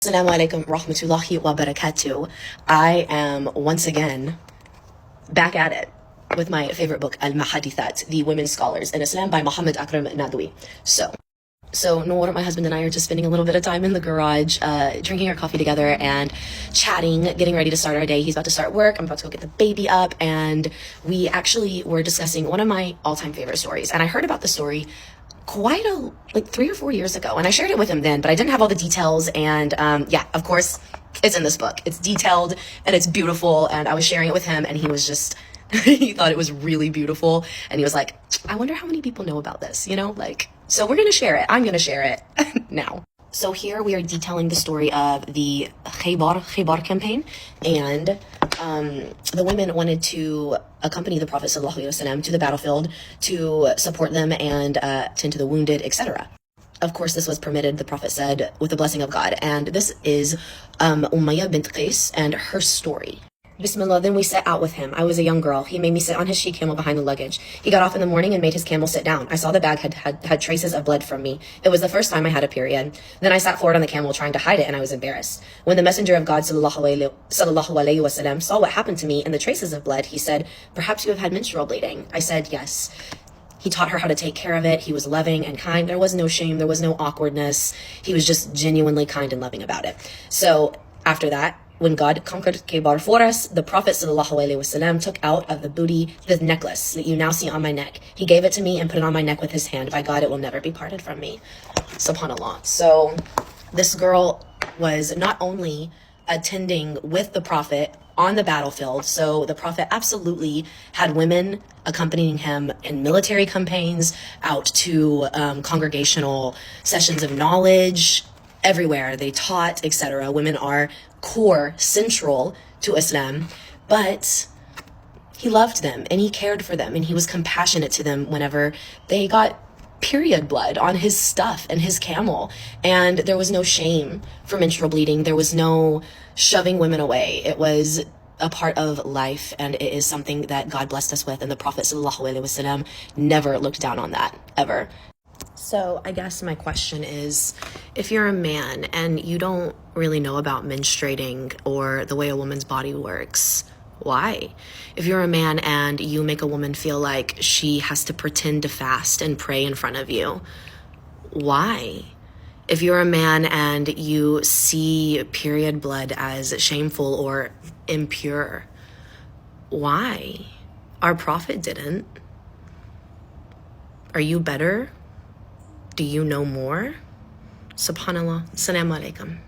Assalamu alaikum rahmatullahi wa barakatuh. I am once again back at it with my favorite book, Al-Mahadithat, The Women Scholars in Islam by Muhammad Akram Nadwi. So Noor, my husband and I are just spending a little bit of time in the garage, drinking our coffee together and chatting, getting ready to start our day. He's about to start work. I'm about to go get the baby up. And we actually were discussing one of my all-time favorite stories. And I heard about the story like 3 or 4 years ago, and I shared it with him then, but I didn't have all the details. And yeah, of course, it's in this book. It's detailed and it's beautiful. And I was sharing it with him, and he was just he thought it was really beautiful, and he was like, I wonder how many people know about this, so we're gonna share it. I'm gonna share it now. So here we are detailing the story of the Khaybar campaign, and the women wanted to accompany the Prophet ﷺ to the battlefield to support them and tend to the wounded, etc. Of course, this was permitted, the Prophet said, with the blessing of God. And this is Umayyah bint Qays and her story. Bismillah, then we set out with him. I was a young girl. He made me sit on his she-camel behind the luggage. He got off in the morning and made his camel sit down. I saw the bag had traces of blood from me. It was the first time I had a period. Then I sat forward on the camel trying to hide it, and I was embarrassed. When the messenger of God sallallahu alayhi wasallam saw what happened to me and the traces of blood, he said, perhaps you have had menstrual bleeding. I said, yes. He taught her how to take care of it. He was loving and kind. There was no shame. There was no awkwardness. He was just genuinely kind and loving about it. So after that, when God conquered Khaybar for us, the Prophet ﷺ took out of the booty the necklace that you now see on my neck. He gave it to me and put it on my neck with his hand. By God, it will never be parted from me. SubhanAllah. So this girl was not only attending with the Prophet on the battlefield, so the Prophet absolutely had women accompanying him in military campaigns, out to congregational sessions of knowledge. Everywhere they taught, etc. Women are core, central to Islam, but he loved them and he cared for them and he was compassionate to them whenever they got period blood on his stuff and his camel. And there was no shame for menstrual bleeding. There was no shoving women away. It was a part of life, and it is something that God blessed us with, and the Prophet ﷺ never looked down on that, ever. So I guess my question is, if you're a man and you don't really know about menstruating or the way a woman's body works, why? If you're a man and you make a woman feel like she has to pretend to fast and pray in front of you, why? If you're a man and you see period blood as shameful or impure, why? Our Prophet didn't. Are you better? Do you know more? SubhanAllah. Assalamu alaikum.